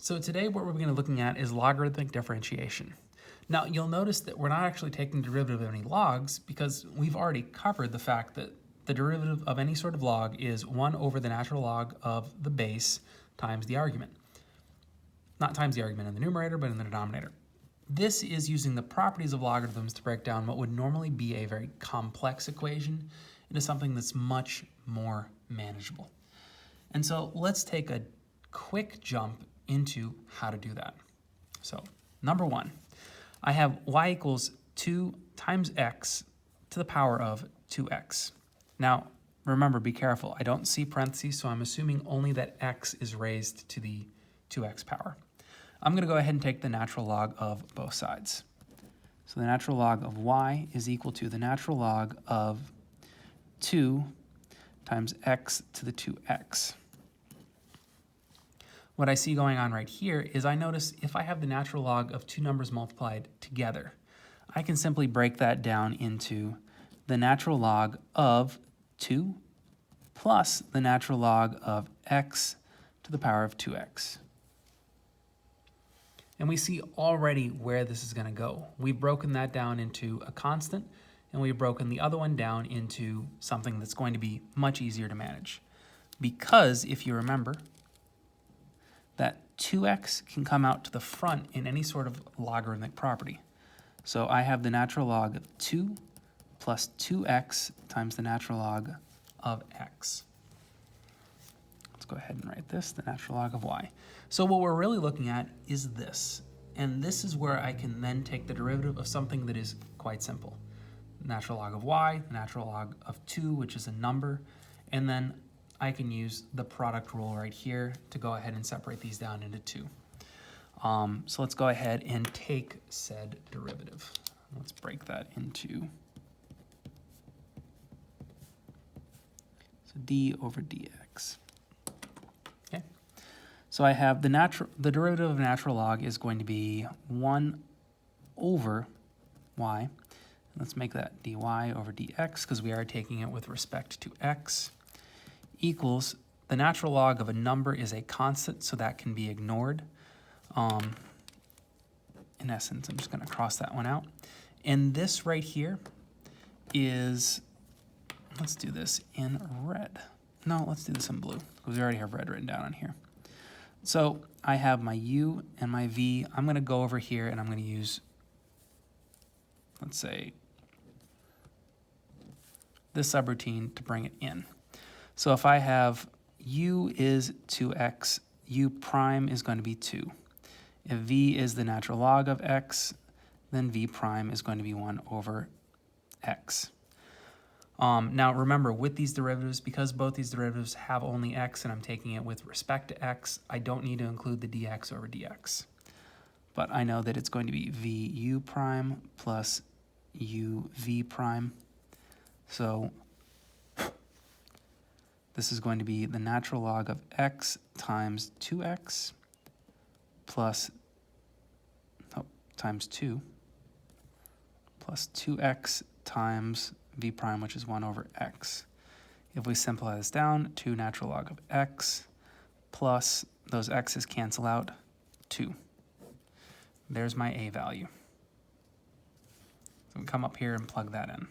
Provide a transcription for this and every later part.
So today what we're going to be looking at is logarithmic differentiation. Now you'll notice that we're not actually taking the derivative of any logs because we've already covered the fact that the derivative of any sort of log is 1 over the natural log of the base times the argument. Not times the argument in the numerator, but in the denominator. This is using the properties of logarithms to break down what would normally be a very complex equation into something that's much more manageable. And so let's take a quick jump into how to do that. So number one, I have y equals 2 times x to the power of 2x. Now, remember, be careful. I don't see parentheses, so I'm assuming only that x is raised to the 2x power. I'm going to go ahead and take the natural log of both sides. So the natural log of y is equal to the natural log of 2 times x to the 2x. What I see going on right here is I notice if I have the natural log of two numbers multiplied together, I can simply break that down into the natural log of 2 plus the natural log of x to the power of 2x. And we see already where this is going to go. We've broken that down into a constant, and we've broken the other one down into something that's going to be much easier to manage. Because if you remember, that 2x can come out to the front in any sort of logarithmic property. So I have the natural log of 2 plus 2x times the natural log of x. Let's go ahead and write this, the natural log of y. So what we're really looking at is this. And this is where I can then take the derivative of something that is quite simple. Natural log of y, the natural log of 2, which is a number, and then I can use the product rule right here to go ahead and separate these down into 2. So let's go ahead and take said derivative. Let's break that into d over dx. Okay. So I have the derivative of natural log is going to be 1 over y. Let's make that dy over dx because we are taking it with respect to x. Equals the natural log of a number is a constant, so that can be ignored. In essence, I'm just going to cross that one out. And this right here is, let's do this in red. No, let's do this in blue because we already have red written down on here. So I have my u and my v. I'm going to go over here and I'm going to use, let's say, this subroutine to bring it in. So if I have u is 2x, u prime is going to be 2. If v is the natural log of x, then v prime is going to be 1 over x. Now remember, with these derivatives, because both these derivatives have only x and I'm taking it with respect to x, I don't need to include the dx over dx. But I know that it's going to be vu prime plus uv prime. So this is going to be the natural log of x times 2x plus, times 2 plus 2x times v prime, which is 1 over x. If we simplify this down, 2 natural log of x plus those x's cancel out, 2. There's my a value. So we come up here and plug that in.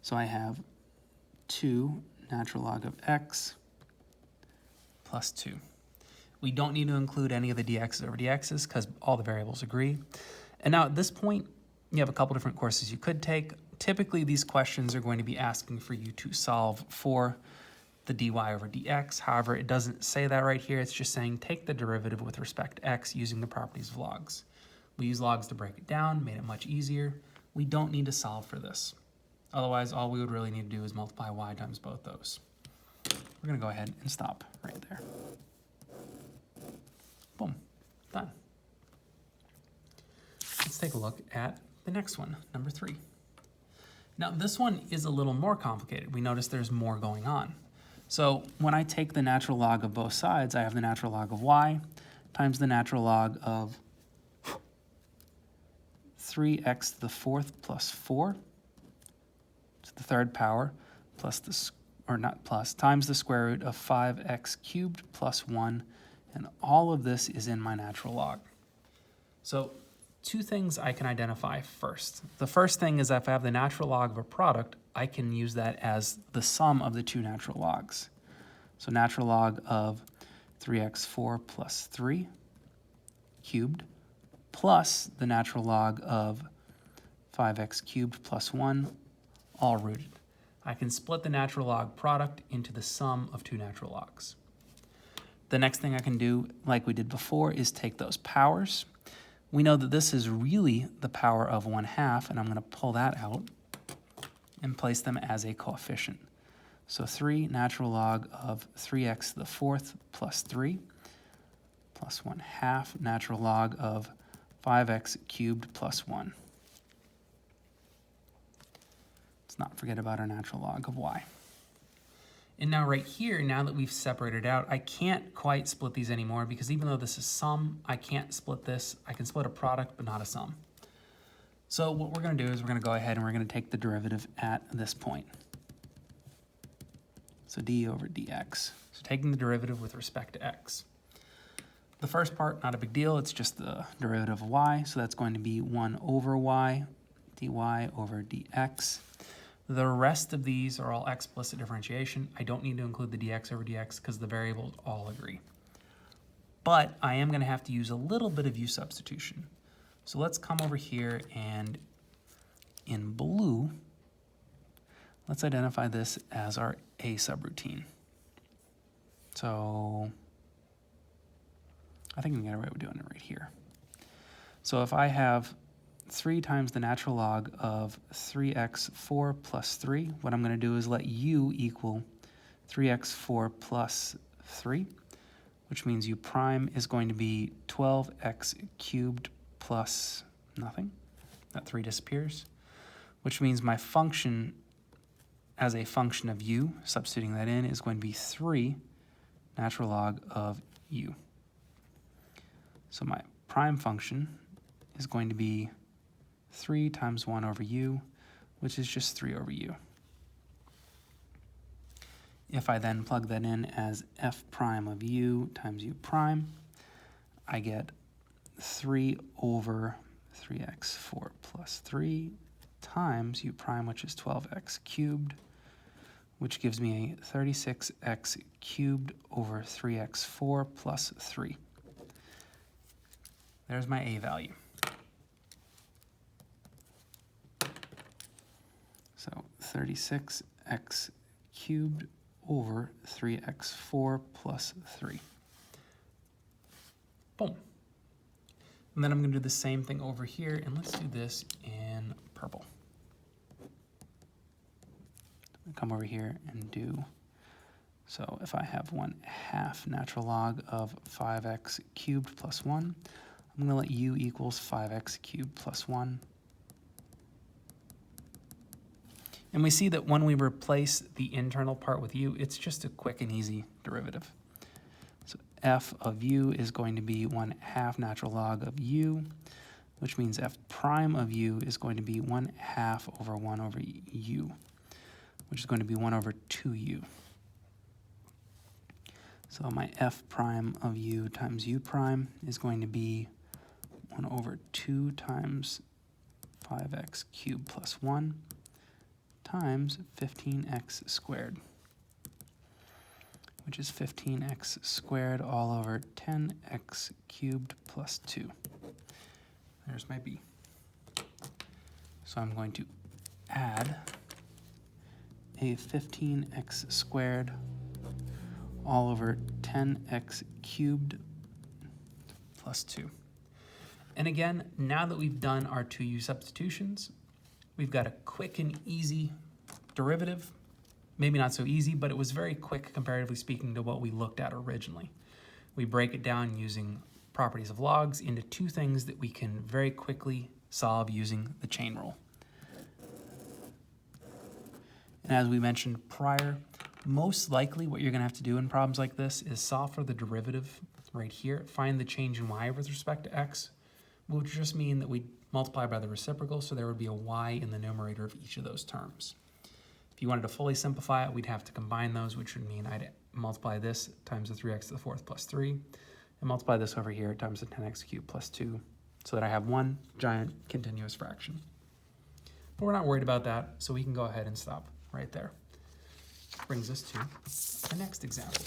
So I have 2 natural log of x plus 2. We don't need to include any of the dx's over dx's because all the variables agree. And now at this point, you have a couple different courses you could take. Typically, these questions are going to be asking for you to solve for the dy over dx. However, it doesn't say that right here. It's just saying take the derivative with respect to x using the properties of logs. We use logs to break it down, made it much easier. We don't need to solve for this. Otherwise, all we would really need to do is multiply y times both those. We're going to go ahead and stop right there. Boom. Done. Let's take a look at the next one, number 3. Now, this one is a little more complicated. We notice there's more going on. So when I take the natural log of both sides, I have the natural log of y times the natural log of 3x to the 4th plus 4 to the 3rd power plus the, or not plus, times the square root of 5x cubed plus 1, And all of this is in my natural log. So two things I can identify first. The first thing is if I have the natural log of a product, I can use that as the sum of the two natural logs. So natural log of 3x4 plus 3 cubed plus the natural log of 5x cubed plus 1, all rooted. I can split the natural log product into the sum of two natural logs. The next thing I can do, like we did before, is take those powers. We know that this is really the power of 1/2, and I'm going to pull that out and place them as a coefficient. So 3 natural log of 3x to the 4th plus 3 plus 1/2 natural log of 5x cubed plus 1. Let's not forget about our natural log of y. And now right here, now that we've separated out, I can't quite split these anymore because even though this is sum, I can't split this. I can split a product, but not a sum. So what we're going to do is we're going to go ahead and we're going to take the derivative at this point. So d over dx. So taking the derivative with respect to x. The first part, not a big deal. It's just the derivative of y. So that's going to be 1 over y, dy over dx. The rest of these are all explicit differentiation. I don't need to include the dx over dx because the variables all agree. But I am going to have to use a little bit of u substitution. So let's come over here and in blue, let's identify this as our a subroutine. So I think we can get away with doing it right here. So if I have 3 times the natural log of 3x4 plus 3. What I'm going to do is let u equal 3x4 plus 3, which means u prime is going to be 12x cubed plus nothing. That 3 disappears, which means my function as a function of u, substituting that in, is going to be 3 natural log of u. So my prime function is going to be 3 times 1 over u, which is just 3 over u. If I then plug that in as f prime of u times u prime, I get 3 over 3x4 plus 3 times u prime, which is 12x cubed, which gives me a 36x cubed over 3x4 plus 3. There's my a value. So 36x cubed over 3x4 plus 3. Boom. And then I'm going to do the same thing over here, and let's do this in purple. Come over here and do, so if I have 1/2 natural log of 5x cubed plus 1, I'm going to let u equals 5x cubed plus 1. And we see that when we replace the internal part with u, it's just a quick and easy derivative. So f of u is going to be 1/2 natural log of u, which means f prime of u is going to be 1/2 over 1 over u, which is going to be 1 over 2u. So my f prime of u times u prime is going to be 1 over 2 times 5x cubed plus 1 times 15x squared, which is 15x squared all over 10x cubed plus 2. There's my b. So I'm going to add a 15x squared all over 10x cubed plus 2. And again, now that we've done our 2u substitutions, we've got a quick and easy derivative. Maybe not so easy, but it was very quick, comparatively speaking, to what we looked at originally. We break it down using properties of logs into two things that we can very quickly solve using the chain rule. And as we mentioned prior, most likely what you're going to have to do in problems like this is solve for the derivative right here, find the change in y with respect to x, which would just mean that we multiply by the reciprocal, so there would be a y in the numerator of each of those terms. If you wanted to fully simplify it, we'd have to combine those, which would mean I'd multiply this times the 3x to the 4th plus 3 and multiply this over here times the 10x cubed plus 2 so that I have one giant continuous fraction. But we're not worried about that, so we can go ahead and stop right there. Brings us to the next example,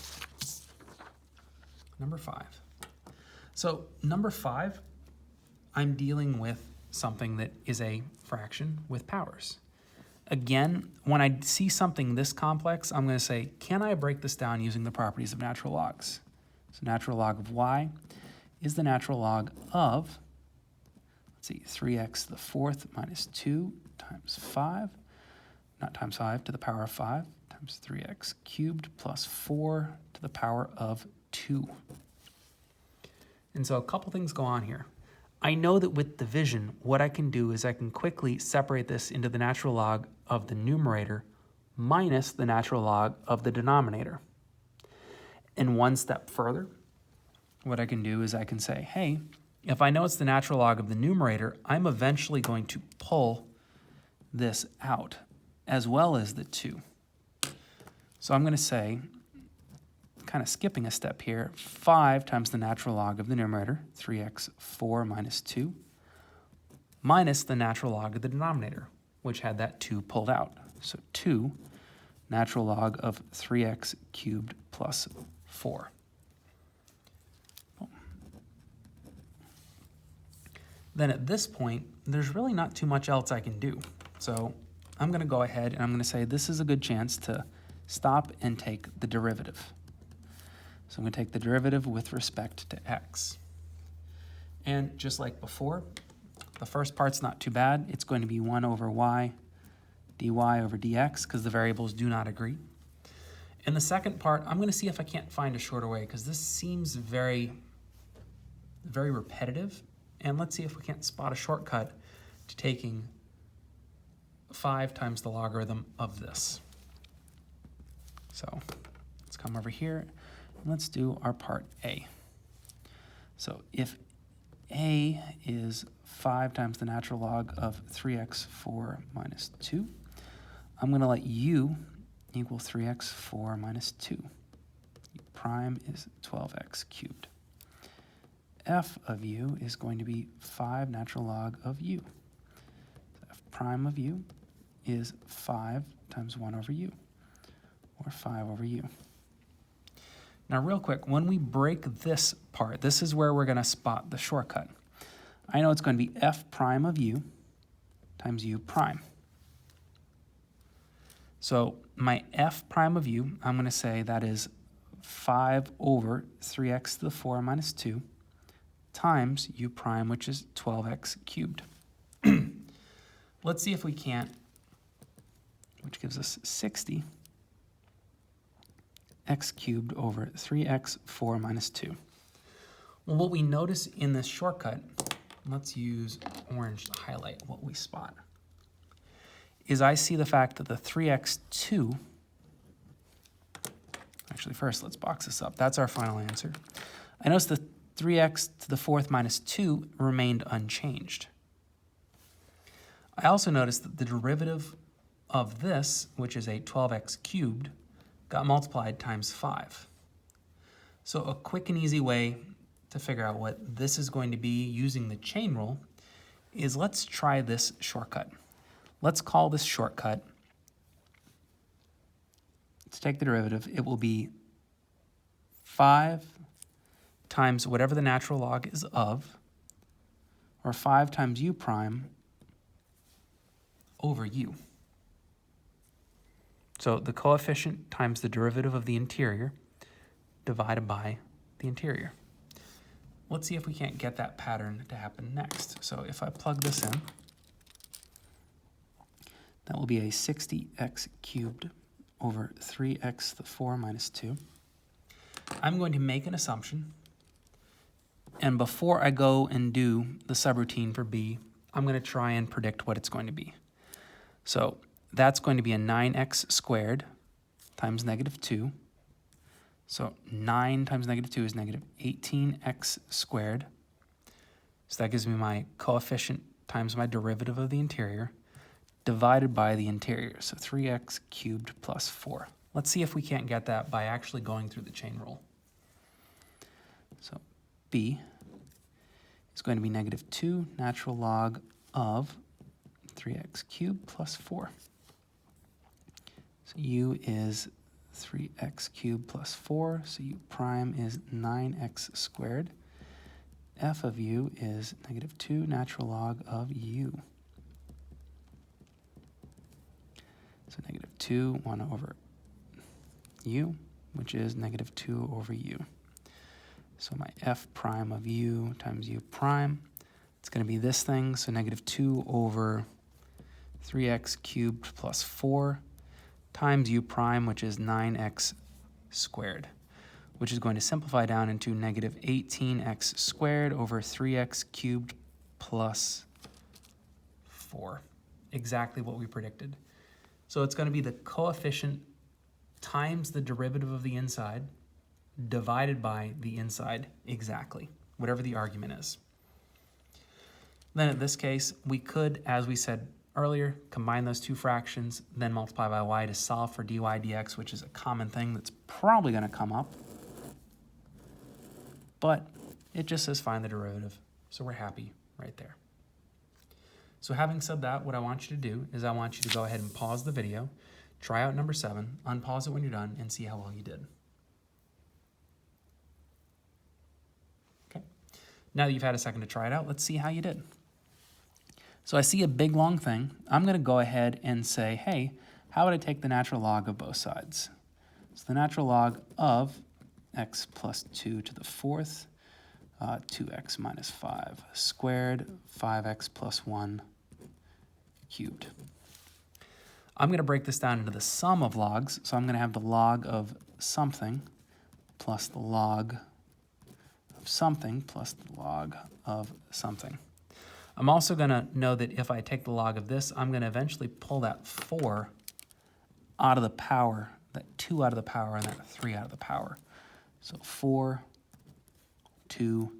number 5. So number 5, I'm dealing with something that is a fraction with powers. Again, when I see something this complex, I'm going to say, can I break this down using the properties of natural logs? So natural log of y is the natural log of, let's see, 3x to the 4th minus 2 times 5, not times 5, to the power of 5, times 3x cubed plus 4 to the power of 2. And so a couple things go on here. I know that with division, what I can do is I can quickly separate this into the natural log of the numerator minus the natural log of the denominator. And one step further, what I can do is I can say, hey, if I know it's the natural log of the numerator, I'm eventually going to pull this out as well as the 2. So I'm going to say, kind of skipping a step here, 5 times the natural log of the numerator, 3x4 minus 2, minus the natural log of the denominator, which had that 2 pulled out. So 2 natural log of 3x cubed plus 4. Then at this point, there's really not too much else I can do. So I'm going to go ahead and I'm going to say this is a good chance to stop and take the derivative. So I'm going to take the derivative with respect to x. And just like before, the first part's not too bad. It's going to be 1 over y dy over dx because the variables do not agree. In the second part, I'm going to see if I can't find a shorter way because this seems very, very repetitive. And let's see if we can't spot a shortcut to taking 5 times the logarithm of this. So let's come over here. Let's do our part A. So if A is 5 times the natural log of 3x4 minus 2, I'm going to let u equal 3x4 minus 2. U prime is 12x cubed. F of u is going to be 5 natural log of u. So f prime of u is 5 times 1 over u, or 5 over u. Now real quick, when we break this part, this is where we're going to spot the shortcut. I know it's going to be f prime of u times u prime. So my f prime of u, I'm going to say that is 5 over 3x to the 4 minus 2 times u prime, which is 12x cubed. Let's see if we can't, which gives us 60 x cubed over 3x4 minus 2. Well, what we notice in this shortcut, let's use orange to highlight what we spot, is I see the fact that the 3x2, actually first let's box this up. That's our final answer. I notice the 3x to the 4th minus 2 remained unchanged. I also noticed that the derivative of this, which is a 12x cubed, got multiplied times 5. So a quick and easy way to figure out what this is going to be using the chain rule is let's try this shortcut. Let's call this shortcut, let's take the derivative, it will be 5 times whatever the natural log is of, or 5 times u prime over u. So the coefficient times the derivative of the interior divided by the interior. Let's see if we can't get that pattern to happen next. So if I plug this in, that will be a 60x cubed over 3x to the 4 minus 2. I'm going to make an assumption, and before I go and do the subroutine for b, I'm going to try and predict what it's going to be. So that's going to be a 9x squared times negative 2. So 9 times negative 2 is negative 18x squared. So that gives me my coefficient times my derivative of the interior divided by the interior. So 3x cubed plus 4. Let's see if we can't get that by actually going through the chain rule. So b is going to be negative 2 natural log of 3x cubed plus 4. So u is 3x cubed plus 4, so u prime is 9x squared. F of u is negative 2 natural log of u. So negative 2, 1 over u, which is negative 2 over u. So my f prime of u times u prime, it's going to be this thing, so negative 2 over 3x cubed plus 4 times u prime, which is 9x squared, which is going to simplify down into negative 18x squared over 3x cubed plus 4. Exactly what we predicted. So it's going to be the coefficient times the derivative of the inside divided by the inside exactly, whatever the argument is. Then in this case, we could, as we said earlier, combine those two fractions, then multiply by y to solve for dy dx, which is a common thing that's probably going to come up. But it just says find the derivative, so we're happy right there. So having said that, what I want you to do is I want you to go ahead and pause the video, try out number 7, unpause it when you're done, and see how well you did. Okay. Now that you've had a second to try it out, let's see how you did. So I see a big long thing. I'm going to go ahead and say, hey, how would I take the natural log of both sides? So the natural log of x plus 2 to the 4th, 2x minus 5 squared, 5x plus 1 cubed. I'm going to break this down into the sum of logs. So I'm going to have the log of something plus the log of something plus the log of something. I'm also going to know that if I take the log of this, I'm going to eventually pull that 4 out of the power, that 2 out of the power, and that 3 out of the power. So 4, 2,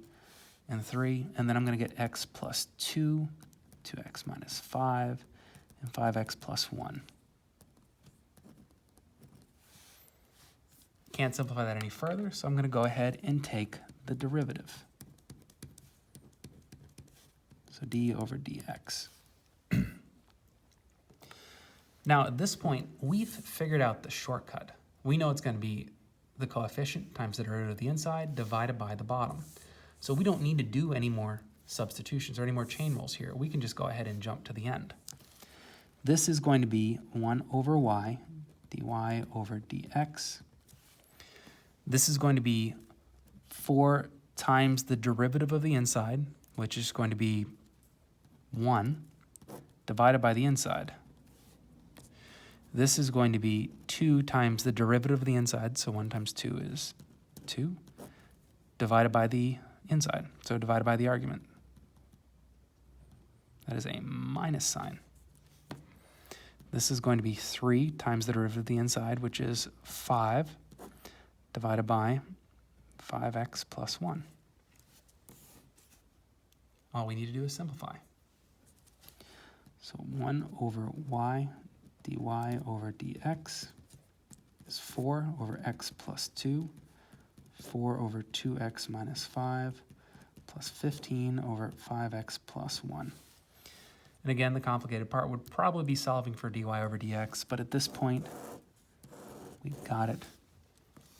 and 3. And then I'm going to get x plus 2, 2x minus 5, and 5x plus 1. Can't simplify that any further, so I'm going to go ahead and take the derivative. So d over dx. Now at this point, we've figured out the shortcut. We know it's going to be the coefficient times the derivative of the inside divided by the bottom. So we don't need to do any more substitutions or any more chain rules here. We can just go ahead and jump to the end. This is going to be 1 over y, dy over dx. This is going to be 4 times the derivative of the inside, which is going to be 1 divided by the inside. This is going to be 2 times the derivative of the inside, so 1 times 2 is 2, divided by the inside, so divided by the argument. That is a minus sign. This is going to be 3 times the derivative of the inside, which is 5, divided by 5x plus 1. All we need to do is simplify. So 1 over y dy over dx is 4 over x plus 2, 4 over 2x minus 5, plus 15 over 5x plus 1. And again, the complicated part would probably be solving for dy over dx, but at this point, we've got it,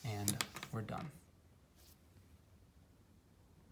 and we're done.